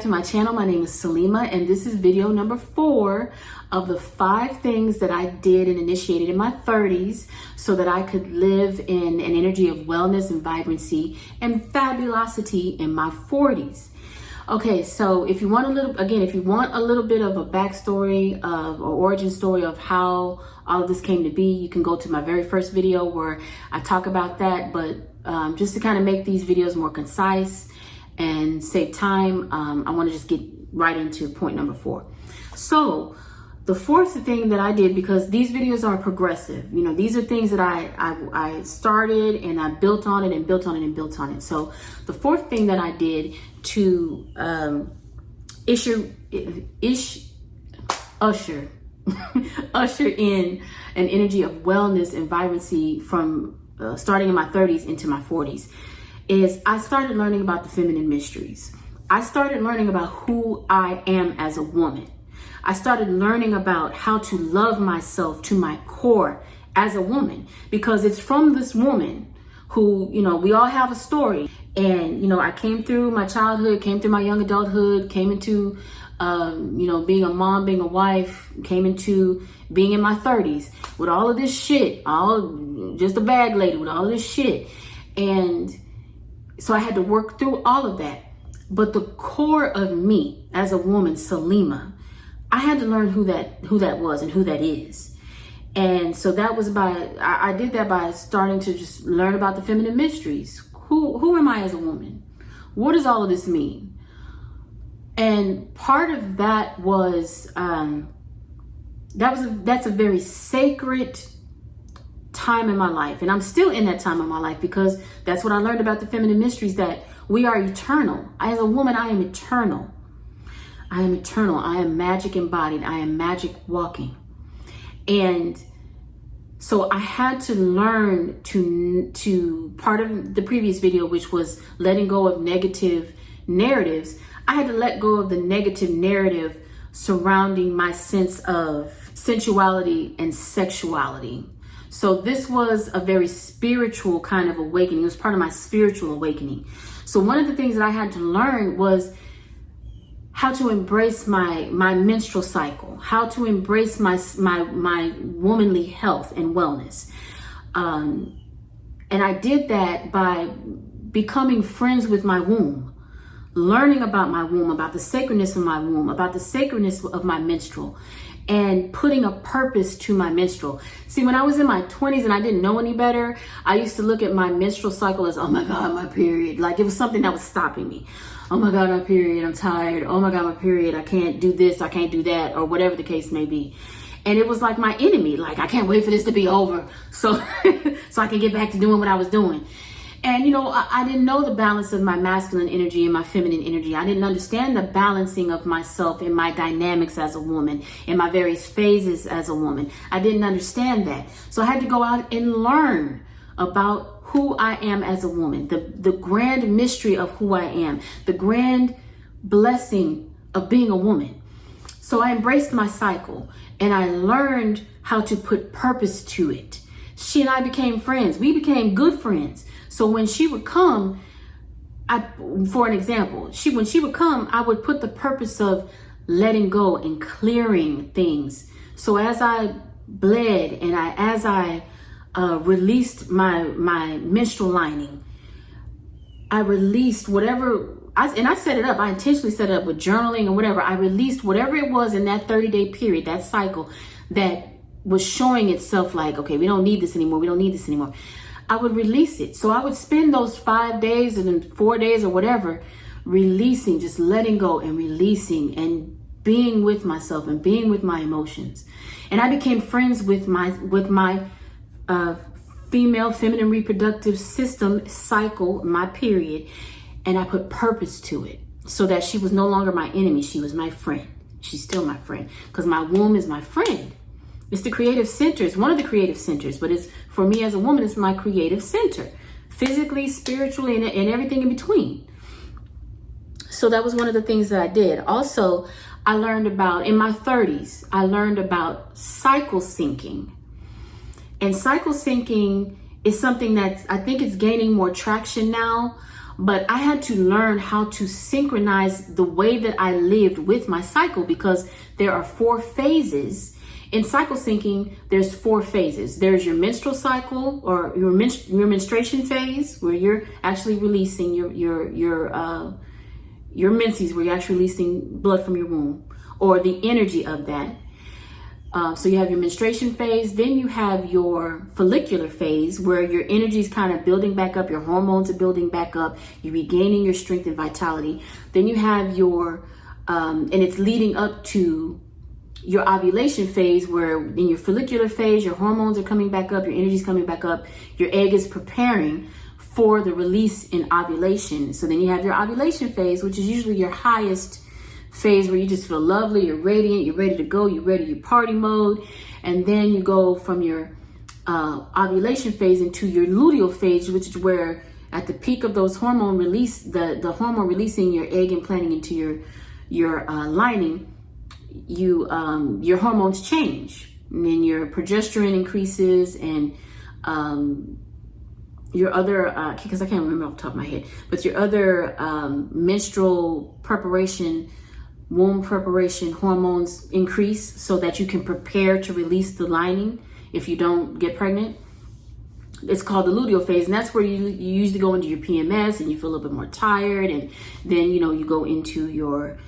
to my channel. My name is Salima, and this is video number 4 of the 5 things that I did and initiated in my 30s so that I could live in an energy of wellness and vibrancy and fabulosity in my 40s. Okay, so if you want a little bit of a backstory or origin story of how all of this came to be, you can go to my very first video where I talk about that. But just to kind of make these videos more concise and save time, I want to just get right into point number 4. So the fourth thing that I did, because these videos are progressive, you know, these are things that I started and I built on it and built on it and built on it. So the fourth thing that I did to usher in an energy of wellness and vibrancy from starting in my 30s into my 40s is I started learning about the feminine mysteries. I started learning about who I am as a woman. I started learning about how to love myself to my core as a woman, because it's from this woman who, you know, we all have a story. And, you know, I came through my childhood, came through my young adulthood, came into, you know, being a mom, being a wife, came into being in my 30s with all of this shit, just a bag lady with all of this shit. And so I had to work through all of that. But the core of me as a woman, Salima, I had to learn who that was and who that is. And so that was I did that by starting to just learn about the feminine mysteries. Who am I as a woman? What does all of this mean? And part of that was, that's a very sacred time in my life. And I'm still in that time of my life, because that's what I learned about the feminine mysteries, that we are eternal. As a woman, I am eternal. I am eternal. I am magic embodied. I am magic walking. And so I had to learn to part of the previous video, which was letting go of negative narratives. I had to let go of the negative narrative surrounding my sense of sensuality and sexuality. So this was a very spiritual kind of awakening. It was part of my spiritual awakening. So one of the things that I had to learn was how to embrace my menstrual cycle, how to embrace my womanly health and wellness. And I did that by becoming friends with my womb, learning about my womb, about the sacredness of my womb, about the sacredness of my menstrual, and putting a purpose to my menstrual. See, when I was in my 20s and I didn't know any better, I used to look at my menstrual cycle as, oh my God, my period. Like it was something that was stopping me. Oh my God, my period, I'm tired. Oh my God, my period, I can't do this, I can't do that, or whatever the case may be. And it was like my enemy. Like, I can't wait for this to be over so I can get back to doing what I was doing. And, you know, I didn't know the balance of my masculine energy and my feminine energy. I didn't understand the balancing of myself and my dynamics as a woman, in my various phases as a woman. I didn't understand that. So I had to go out and learn about who I am as a woman, the grand mystery of who I am, the grand blessing of being a woman. So I embraced my cycle and I learned how to put purpose to it. She and I became friends. We became good friends. So when she would come, for an example, when she would come, I would put the purpose of letting go and clearing things. So as I bled and as I released my menstrual lining, I released whatever, I set it up. I intentionally set it up with journaling and whatever. I released whatever it was in that 30-day period, that cycle, that was showing itself like, okay, we don't need this anymore. We don't need this anymore. I would release it. So I would spend those 5 days and then 4 days or whatever, releasing, just letting go and releasing and being with myself and being with my emotions. And I became friends with my female feminine reproductive system cycle, my period, and I put purpose to it so that she was no longer my enemy. She was my friend. She's still my friend, because my womb is my friend. It's the creative center. It's one of the creative centers, but it's, for me as a woman, it's my creative center, physically, spiritually, and everything in between. So that was one of the things that I did. Also, I learned about, in my 30s, I learned about cycle syncing. And cycle syncing is something that I think it's gaining more traction now. But I had to learn how to synchronize the way that I lived with my cycle, because there are 4 phases. In cycle syncing, there's 4 phases. There's your menstrual cycle, or your menstruation phase, where you're actually releasing your menses, where you're actually releasing blood from your womb, or the energy of that. So you have your menstruation phase, then you have your follicular phase, where your energy is kind of building back up, your hormones are building back up, you're regaining your strength and vitality. Then you have your, and it's leading up to your ovulation phase, where in your follicular phase, your hormones are coming back up, your energy is coming back up, your egg is preparing for the release in ovulation. So then you have your ovulation phase, which is usually your highest phase, where you just feel lovely, you're radiant, you're ready to go, you're ready, your party mode. And then you go from your ovulation phase into your luteal phase, which is where at the peak of those hormone release, the hormone releasing your egg implanting into your lining, your hormones change, and then your progesterone increases, and your other, because I can't remember off the top of my head, but your other menstrual preparation, womb preparation hormones increase, so that you can prepare to release the lining if you don't get pregnant. It's called the luteal phase, and that's where you usually go into your PMS, and you feel a little bit more tired, and then you go into your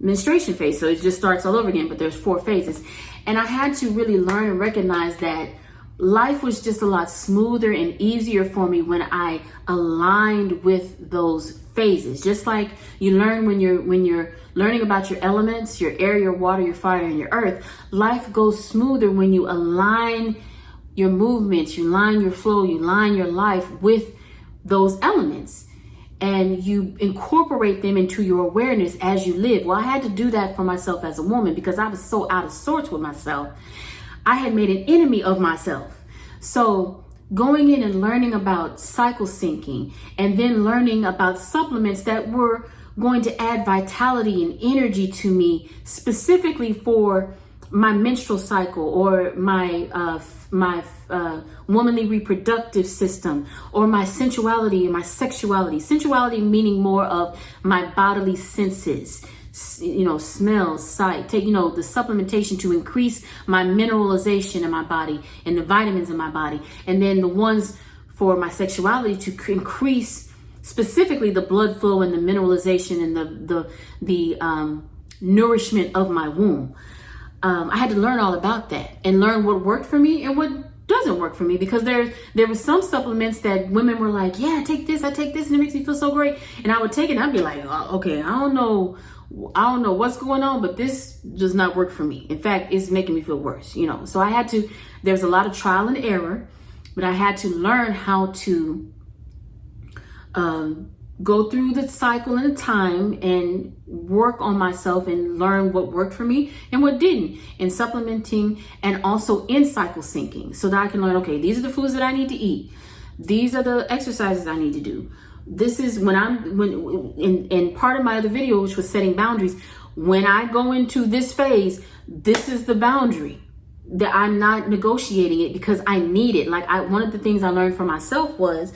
menstruation phase. So it just starts all over again, but there's 4 phases. And I had to really learn and recognize that life was just a lot smoother and easier for me when I aligned with those phases. Just like you learn when you're learning about your elements, your air, your water, your fire, and your earth, life goes smoother when you align your movements, you line your flow, you line your life with those elements, and you incorporate them into your awareness as you live. Well, I had to do that for myself as a woman, because I was so out of sorts with myself. I had made an enemy of myself. So going in and learning about cycle syncing, and then learning about supplements that were going to add vitality and energy to me, specifically for my menstrual cycle, or my womanly reproductive system, or my sensuality and my sexuality. Sensuality meaning more of my bodily senses, smell, sight, take, the supplementation to increase my mineralization in my body and the vitamins in my body. And then the ones for my sexuality to increase specifically the blood flow and the mineralization and the nourishment of my womb. I had to learn all about that and learn what worked for me and what doesn't work for me, because there were some supplements that women were like, yeah, I take this and it makes me feel so great. And I would take it and I'd be like, oh, okay, I don't know what's going on, but this does not work for me. In fact, it's making me feel worse, So there's a lot of trial and error, but I had to learn how to go through the cycle and the time and work on myself and learn what worked for me and what didn't in supplementing, and also in cycle syncing, so that I can learn, okay, these are the foods that I need to eat. These are the exercises I need to do. This is when in part of my other video, which was setting boundaries, when I go into this phase, this is the boundary that I'm not negotiating it, because I need it. One of the things I learned for myself was,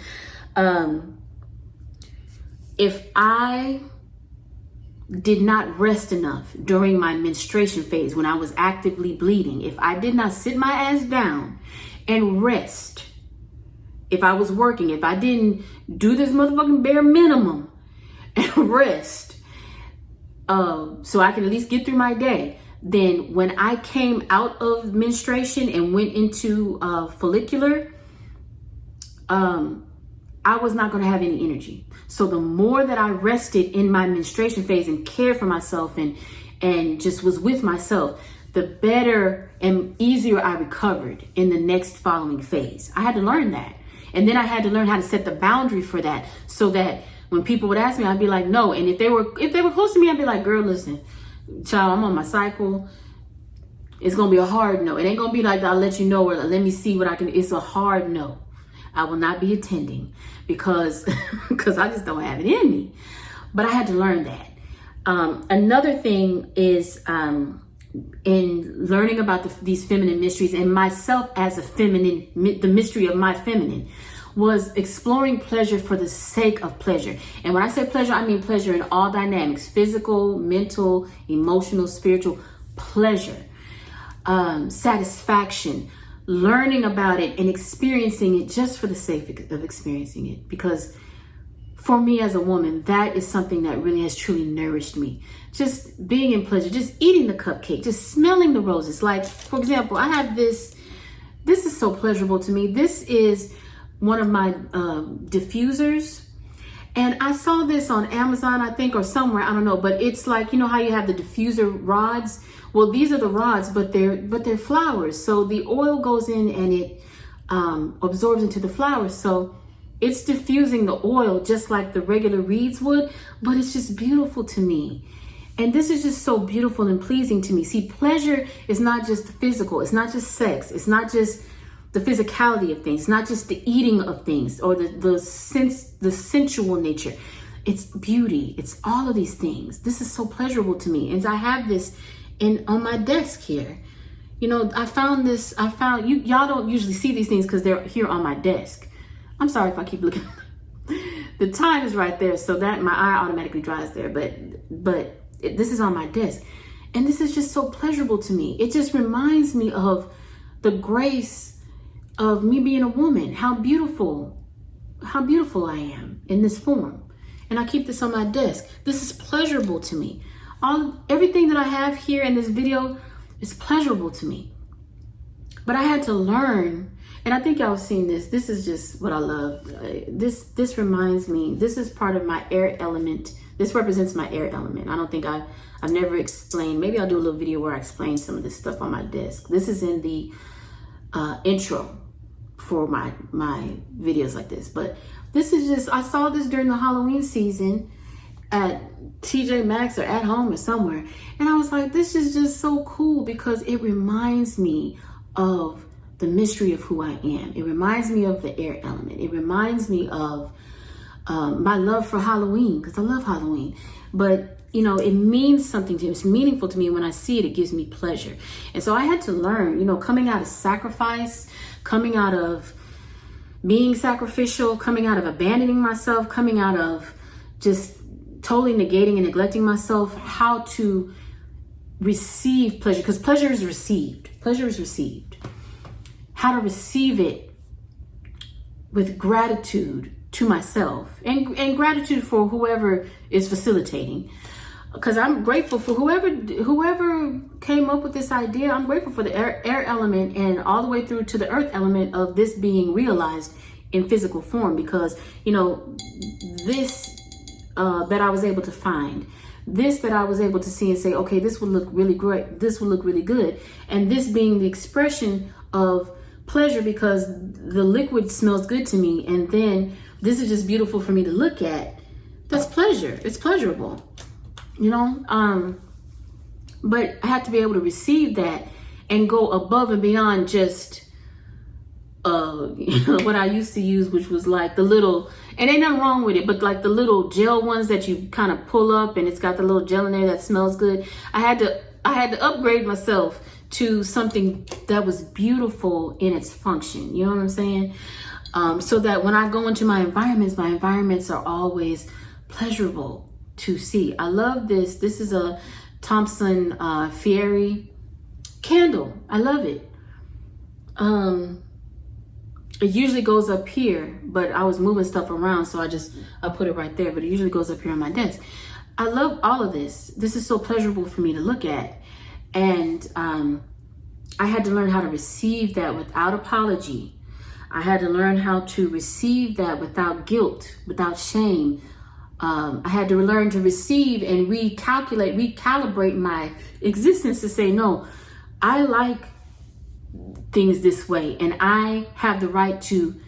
if I did not rest enough during my menstruation phase, when I was actively bleeding, if I did not sit my ass down and rest, if I was working, if I didn't do this motherfucking bare minimum and rest, so I can at least get through my day, then when I came out of menstruation and went into follicular, I was not going to have any energy. So the more that I rested in my menstruation phase and cared for myself and just was with myself, the better and easier I recovered in the next following phase. I had to learn that. And then I had to learn how to set the boundary for that, so that when people would ask me, I'd be like, no. And if they were close to me, I'd be like, girl, listen, child, I'm on my cycle. It's going to be a hard no. It ain't going to be like, I'll let you know, or let me see what I can do. It's a hard no. I will not be attending because I just don't have it in me. But I had to learn that. Another thing is in learning about these feminine mysteries, and myself as a feminine, the mystery of my feminine, was exploring pleasure for the sake of pleasure. And when I say pleasure, I mean pleasure in all dynamics: physical, mental, emotional, spiritual pleasure, satisfaction, learning about it and experiencing it just for the sake of experiencing it. Because for me as a woman, that is something that really has truly nourished me. Just being in pleasure, just eating the cupcake, just smelling the roses. Like, for example, I have this is so pleasurable to me. This is one of my diffusers. And I saw this on Amazon, I think, or somewhere, I don't know. But it's like, you know how you have the diffuser rods? Well, these are the rods, but they're flowers. So the oil goes in and it absorbs into the flowers. So it's diffusing the oil just like the regular reeds would, but it's just beautiful to me. And this is just so beautiful and pleasing to me. See, pleasure is not just physical. It's not just sex. It's not just the physicality of things. It's not just the eating of things or the sensual nature. It's beauty. It's all of these things. This is so pleasurable to me. And I have this on my desk here. You know, I found y'all don't usually see these things because they're here on my desk. I'm sorry if I keep looking. The time is right there, so that my eye automatically dries there. But this is on my desk, and this is just so pleasurable to me. It just reminds me of the grace of me being a woman. How beautiful I am in this form, and I keep this on my desk. This is pleasurable to me. Everything that I have here in this video is pleasurable to me. But I had to learn, and I think y'all have seen this. This is just what I love. This reminds me, this is part of my air element. This represents my air element. I don't think I've never explained. Maybe I'll do a little video where I explain some of this stuff on my desk. This is in the intro for my videos like this. But this is just, I saw this during the Halloween season at TJ Maxx or at home or somewhere. And I was like, this is just so cool because it reminds me of the mystery of who I am. It reminds me of the air element. It reminds me of my love for Halloween, because I love Halloween. But, you know, it means something to me. It's meaningful to me. When I see it, it gives me pleasure. And so I had to learn, you know, coming out of sacrifice, coming out of being sacrificial, coming out of abandoning myself, coming out of just totally negating and neglecting myself, how to receive pleasure, because pleasure is received. Pleasure is received. How to receive it with gratitude to myself and gratitude for whoever is facilitating. Because I'm grateful for whoever came up with this idea. I'm grateful for the air element and all the way through to the earth element of this being realized in physical form. Because, you know, this that I was able to find, this that I was able to see and say, okay, this would look really great. This would look really good. And this being the expression of pleasure because the liquid smells good to me. And then this is just beautiful for me to look at. That's pleasure. It's pleasurable, you know? But I have to be able to receive that and go above and beyond just you know, what I used to use, which was like the little, and ain't nothing wrong with it, but like the little gel ones that you kind of pull up and it's got the little gel in there that smells good. I had to upgrade myself to something that was beautiful in its function. You know what I'm saying? So that when I go into my environments are always pleasurable to see. I love this. This is a Thompson Fairy candle. I love it. It usually goes up here, but I was moving stuff around, so I put it right there, but it usually goes up here on my desk. I love all of this. This is so pleasurable for me to look at. And I had to learn how to receive that without apology. I had to learn how to receive that without guilt, without shame. I had to learn to receive and recalibrate my existence to say, no, I like things this way, and I have the right to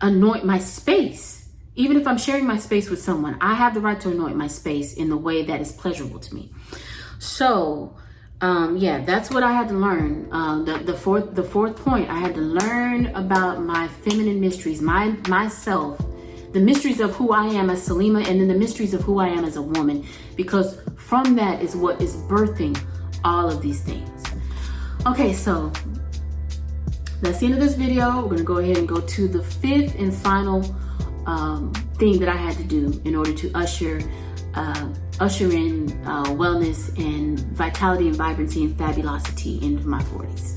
anoint my space. Even if I'm sharing my space with someone, I have the right to anoint my space in the way that is pleasurable to me. So yeah, that's what I had to learn. The fourth point, I had to learn about my feminine mysteries, myself, the mysteries of who I am as Salima, and then the mysteries of who I am as a woman, because from that is what is birthing all of these things. Okay, so That's the end of this video. We're gonna go ahead and go to the fifth and final thing that I had to do in order to usher in wellness and vitality and vibrancy and fabulosity into my 40s.